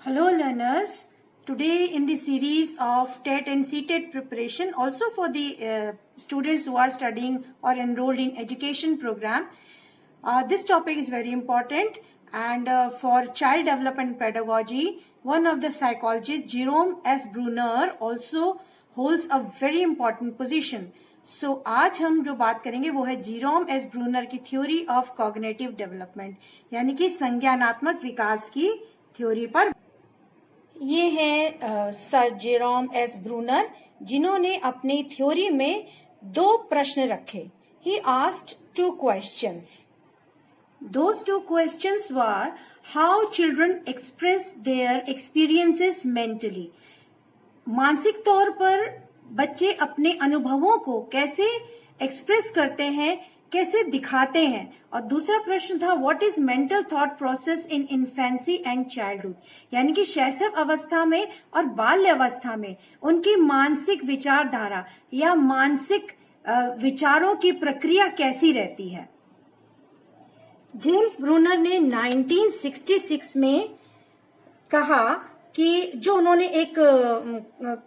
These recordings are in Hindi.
Hello learners, today in the series of TET and CTET preparation, also for the students who are studying or enrolled in education program, this topic is very important and for child development pedagogy, one of the psychologists, Jerome S. Bruner, also holds a very important position. So आज हम जो बात करेंगे वो है जीरोम एस ब्रूनर की थ्योरी ऑफ कॉग्निटिव डेवलपमेंट यानी कि संज्ञानात्मक विकास की थ्योरी पर। ये है सर जेरोम एस ब्रूनर जिन्होंने अपनी थ्योरी में दो प्रश्न रखे। He asked two questions. Those two questions were how children express their experiences mentally. मानसिक तौर पर बच्चे अपने अनुभवों को कैसे एक्सप्रेस करते हैं, कैसे दिखाते हैं। और दूसरा प्रश्न था what is mental thought process in infancy and childhood, यानी कि शैशव अवस्था में और बाल्य अवस्था में उनकी मानसिक विचारधारा या मानसिक विचारों की प्रक्रिया कैसी रहती है। जेम्स ब्रूनर ने 1966 में कहा कि जो उन्होंने एक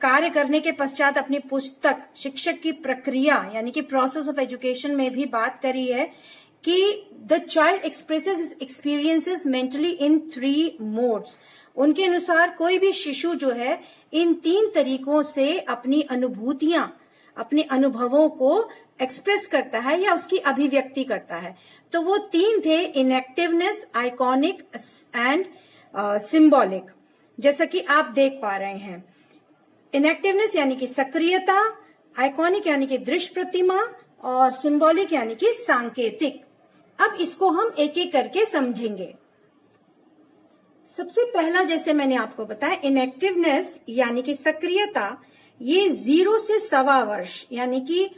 कार्य करने के पश्चात अपनी पुस्तक शिक्षक की प्रक्रिया यानी कि प्रोसेस ऑफ एजुकेशन में भी बात करी है कि the child expresses his experiences mentally in 3 modes. उनके अनुसार कोई भी शिशु जो है इन 3 तरीकों से अपनी अनुभूतियां, अपने अनुभवों को एक्सप्रेस करता है या उसकी अभिव्यक्ति करता है। तो वो 3 थे, इनएक्टिवनेस, आइकॉनिक एंड सिंबॉलिक। जैसा कि आप देख पा रहे हैं, इनएक्टिवनेस यानी कि सक्रियता, आइकॉनिक यानी कि दृश्य प्रतिमा और सिंबॉलिक यानी कि सांकेतिक। अब इसको हम एक एक करके समझेंगे। सबसे पहला, जैसे मैंने आपको बताया, इनएक्टिवनेस यानी कि सक्रियता, ये 0 से 1.25 वर्ष यानी कि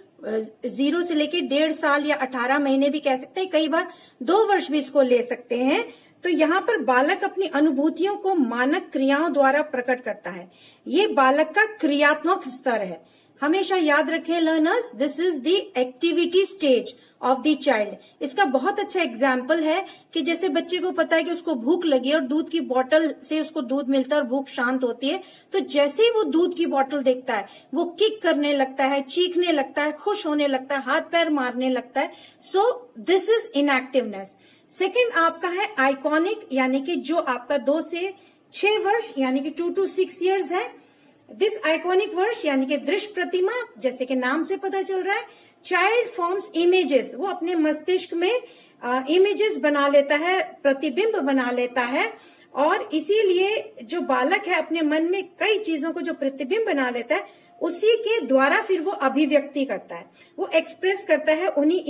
0 से लेके 1.5 साल या 18 महीने भी कह सकते हैं, कई बार 2 वर्ष भी इसको ले सकते हैं। तो यहाँ पर बालक अपनी अनुभूतियों को मानक क्रियाओं द्वारा प्रकट करता है। ये बालक का क्रियात्मक स्तर है। हमेशा याद रखें learners, this is the activity stage of the child. इसका बहुत अच्छा एग्जाम्पल है कि जैसे बच्चे को पता है कि उसको भूख लगी और दूध की बोतल से उसको दूध मिलता है और भूख शांत होती है, तो जैसे ही वो दूध की बोतल देखता है वो किक करने लगता है, चीखने लगता है, खुश होने लगता है, हाथ पैर मारने लगता है। So this is inactiveness. Second आपका है आइकॉनिक यानी कि जो आपका 2 से 6 वर्ष यानी कि 2 to 6 years है। दिस आइकॉनिक वर्ष यानी कि दृश्य प्रतिमा, जैसे कि नाम से पता चल रहा है, चाइल्ड फॉर्म्स इमेजेस, वो अपने मस्तिष्क में इमेजेस बना लेता है, प्रतिबिंब बना लेता है। और इसीलिए जो बालक है अपने मन में कई चीजों को जो प्रतिबिंब बना लेता है उसी के द्वारा फिर वो अभिव्यक्ति करता है, वो एक्सप्रेस करता है उन्हीं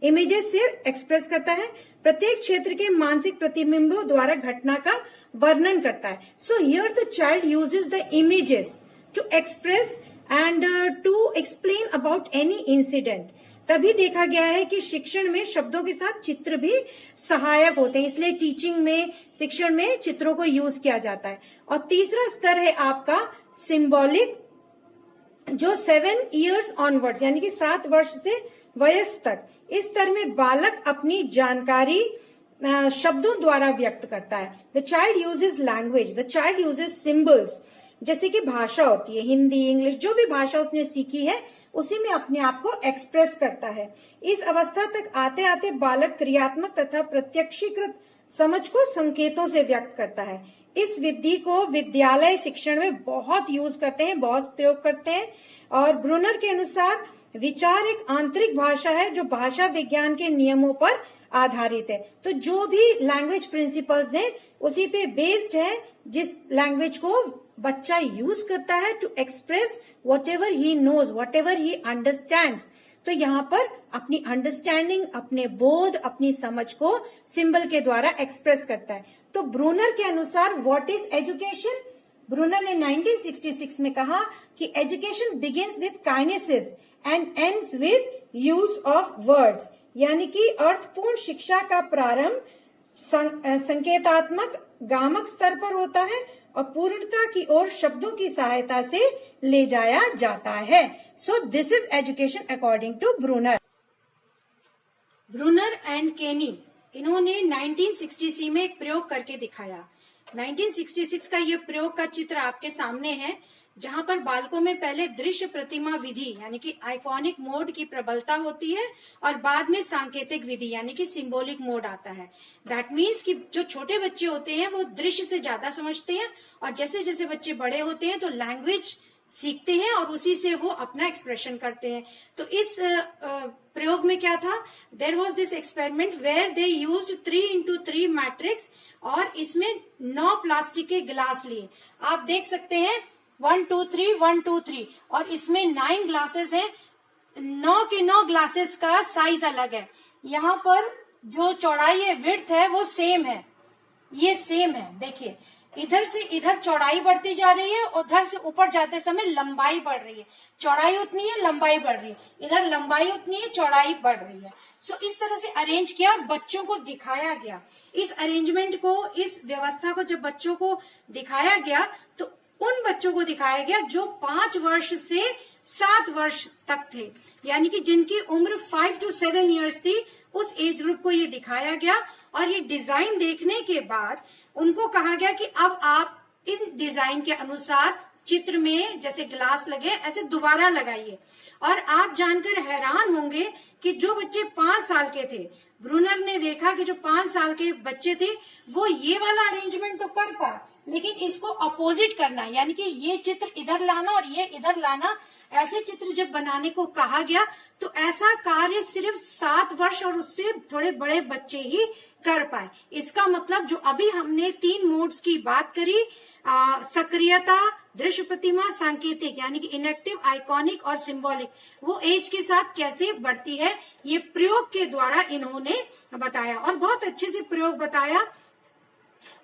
इमेजेस से एक्सप्रेस करता है। प्रत्येक क्षेत्र के मानसिक प्रतिबिंबों द्वारा घटना का वर्णन करता है। So here the child uses the images to express and to explain about any incident. तभी देखा गया है कि शिक्षण में शब्दों के साथ चित्र भी सहायक होते हैं, इसलिए टीचिंग में, शिक्षण में चित्रों को यूज किया जाता है। और तीसरा स्तर है आपका सिंबॉलिक, जो 7 years ऑनवर्ड्स यानी कि 7 वर्ष से वयस्क तक, इस स्तर में बालक अपनी जानकारी शब्दों द्वारा व्यक्त करता है। The child uses language, the child uses symbols, जैसे कि भाषा होती है, हिंदी, इंग्लिश, जो भी भाषा उसने सीखी है उसी में अपने आप को एक्सप्रेस करता है। इस अवस्था तक आते आते बालक क्रियात्मक तथा प्रत्यक्षीकृत समझ को संकेतों से व्यक्त करता है। इस विधि को विद्यालय शिक्षण में बहुत यूज करते हैं, बहुत प्रयोग करते हैं। और ब्रूनर के अनुसार विचार एक आंतरिक भाषा है जो भाषा विज्ञान के नियमों पर आधारित है। तो जो भी लैंग्वेज प्रिंसिपल्स हैं उसी पे बेस्ड है, जिस लैंग्वेज को बच्चा यूज करता है to express whatever he knows, whatever he understands. तो यहाँ पर अपनी अंडरस्टैंडिंग, अपने बोध, अपनी समझ को सिंबल के द्वारा एक्सप्रेस करता है। तो ब्रूनर के अनुसार व्हाट इज एजुकेशन? ब्रूनर ने 1966 में कहा कि education begins with kinesis and ends with use of words, यानी कि अर्थपूर्ण शिक्षा का प्रारंभ संकेतात्मक गामक स्तर पर होता है और पूर्णता की ओर शब्दों की सहायता से ले जाया जाता है। So this is education according to Bruner. Bruner and Kenney, इन्होंने 1960 में एक प्रयोग करके दिखाया। 1966 का ये प्रयोग का चित्र आपके सामने है, जहां पर बालकों में पहले दृश्य प्रतिमा विधि यानी कि आइकॉनिक मोड की प्रबलता होती है और बाद में सांकेतिक विधि यानी कि सिंबॉलिक मोड आता है। दैट मीन्स कि जो छोटे बच्चे होते हैं वो दृश्य से ज्यादा समझते हैं, और जैसे जैसे बच्चे बड़े होते हैं तो लैंग्वेज सीखते हैं और उसी से वो अपना एक्सप्रेशन करते हैं। तो इस प्रयोग में क्या था, there was this experiment where they used 3x3 matrix, और इसमें 9 प्लास्टिक के गिलास लिए। आप देख सकते हैं 1 2 3 1 2 3, और इसमें 9 ग्लासेस हैं। 9 के 9 ग्लासेस का साइज अलग है। यहाँ पर जो चौड़ाई है, विड्थ है, वो सेम है, ये सेम है। देखिए इधर से इधर चौड़ाई बढ़ती जा रही है, उधर से ऊपर जाते समय लंबाई बढ़ रही है। चौड़ाई उतनी है, लंबाई बढ़ रही है, इधर लंबाई उतनी है, चौड़ाई बढ़ रही है। सो इस तरह से अरेंज किया और बच्चों को दिखाया गया। इस अरेंजमेंट को, इस व्यवस्था को जब बच्चों को दिखाया गया तो उन बच्चों को दिखाया गया जो 5 वर्ष से 7 वर्ष तक थे, यानी कि जिनकी उम्र 5 to 7 ईयर्स थी, उस एज ग्रुप को ये दिखाया गया। और ये डिजाइन देखने के बाद उनको कहा गया कि अब आप इन डिजाइन के अनुसार चित्र में जैसे ग्लास लगे ऐसे दोबारा लगाइए। और आप जानकर हैरान होंगे कि जो बच्चे 5 साल के थे, ब्रूनर ने देखा कि जो 5 साल के बच्चे थे वो ये वाला अरेंजमेंट तो कर पाए, लेकिन इसको अपोजिट करना, यानी कि ये चित्र इधर लाना और ये इधर लाना, ऐसे चित्र जब बनाने को कहा गया तो ऐसा कार्य सिर्फ 7 वर्ष और उससे थोड़े बड़े बच्चे ही कर पाए। इसका मतलब जो अभी हमने 3 मोड्स की बात करी, सक्रियता, दृश्य प्रतिमा, सांकेतिक यानी कि इनएक्टिव, आइकॉनिक और सिंबॉलिक, वो एज के साथ कैसे बढ़ती है, ये प्रयोग के द्वारा इन्होंने बताया और बहुत अच्छे से प्रयोग बताया।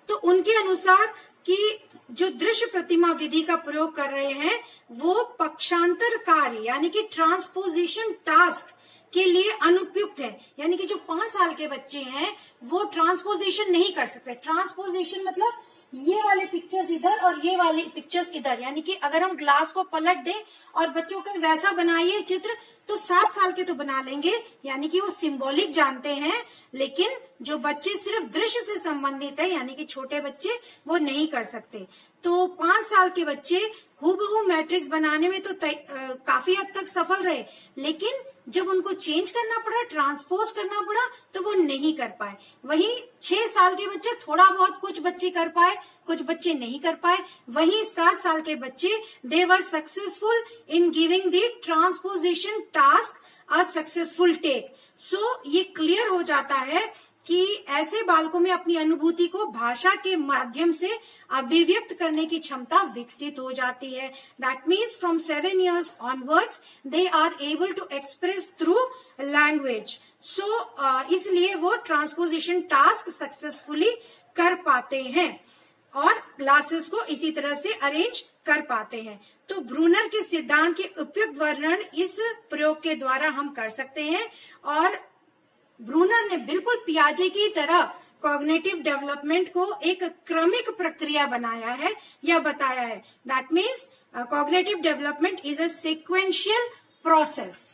तो उनके अनुसार कि जो दृश्य प्रतिमा विधि का प्रयोग कर रहे हैं वो पक्षांतर कार्य यानी कि ट्रांसपोजिशन टास्क के लिए अनुपयुक्त है। यानी कि जो 5 साल के बच्चे हैं वो ट्रांसपोजिशन नहीं कर सकते। ट्रांसपोजिशन मतलब ये वाले पिक्चर्स इधर और ये वाले पिक्चर्स इधर, यानी कि अगर हम ग्लास को पलट दें और बच्चों को वैसा बनाइए चित्र तो 7 साल के तो बना लेंगे, यानी कि वो सिंबॉलिक जानते हैं। लेकिन जो बच्चे सिर्फ दृश्य से संबंधित है यानी कि छोटे बच्चे, वो नहीं कर सकते। तो 5 साल के बच्चे हूबहू मैट्रिक्स बनाने में तो काफी हद तक सफल रहे, लेकिन जब उनको चेंज करना पड़ा, ट्रांसपोज करना पड़ा, तो वो नहीं कर पाए। वहीं 6 साल के बच्चे थोड़ा बहुत, कुछ बच्चे कर पाए, कुछ बच्चे नहीं कर पाए। वहीं 7 साल के बच्चे they were successful in giving the transposition task a successful take. So ये क्लियर हो जाता है कि ऐसे बालकों में अपनी अनुभूति को भाषा के माध्यम से अभिव्यक्त करने की क्षमता विकसित हो जाती है। That means from 7 years onwards they are able to express through language. So इसलिए वो ट्रांसपोजिशन टास्क सक्सेसफुली कर पाते हैं और क्लासेस को इसी तरह से अरेंज कर पाते हैं। तो ब्रूनर के सिद्धांत के उपयुक्त वर्णन इस प्रयोग के द्वारा हम कर सकते हैं। और ब्रूनर ने बिल्कुल पियाजे की तरह कॉग्निटिव डेवलपमेंट को एक क्रमिक प्रक्रिया बनाया है या बताया है। That means cognitive development is a sequential process.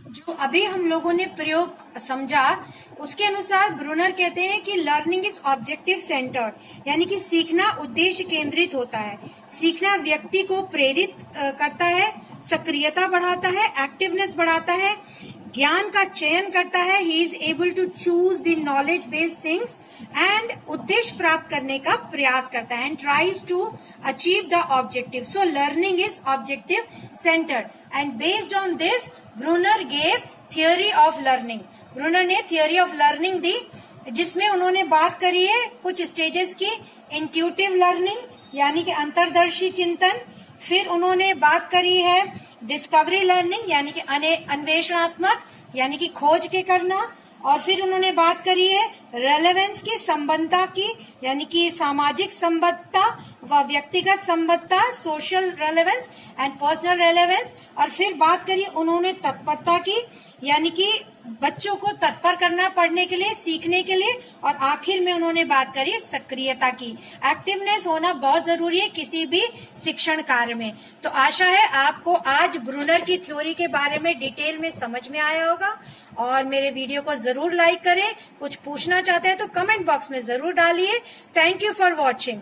जो अभी हम लोगों ने प्रयोग समझा उसके अनुसार ब्रूनर कहते हैं कि लर्निंग इज ऑब्जेक्टिव सेंटर्ड, यानी कि सीखना उद्देश्य केंद्रित होता है। सीखना व्यक्ति को प्रेरित करता है, सक्रियता बढ़ाता है, एक्टिवनेस बढ़ाता है, ज्ञान का चयन करता है, he is able to choose the knowledge based things and उद्देश्य प्राप्त करने का प्रयास करता है, and tries to achieve the objective. So learning is objective centred and based on this Bruner gave theory of learning. Bruner ने थियोरी ऑफ लर्निंग दी जिसमें उन्होंने बात करी है कुछ स्टेजेस की। इंट्यूटिव लर्निंग यानी कि अंतर्दर्शी चिंतन, फिर उन्होंने बात करी है डिस्कवरी लर्निंग यानी कि अन्वेषणात्मक यानी कि खोज के करना, और फिर उन्होंने बात करी है रेलेवेंस की, संबद्धता की यानी कि सामाजिक संबद्धता व व्यक्तिगत संबद्धता, social relevance and personal relevance, और फिर बात करी उन्होंने तत्परता की यानी कि बच्चों को तत्पर करना पढ़ने के लिए, सीखने के लिए। और आखिर में उन्होंने बात करी सक्रियता की। एक्टिवनेस होना बहुत जरूरी है किसी भी शिक्षण कार्य में। तो आशा है आपको आज ब्रूनर की थ्योरी के बारे में डिटेल में समझ में आया होगा। और मेरे वीडियो को जरूर लाइक करें। कुछ पूछना चाहते हैं तो कमेंट बॉक्स में जरूर डालिए। Thank you for watching.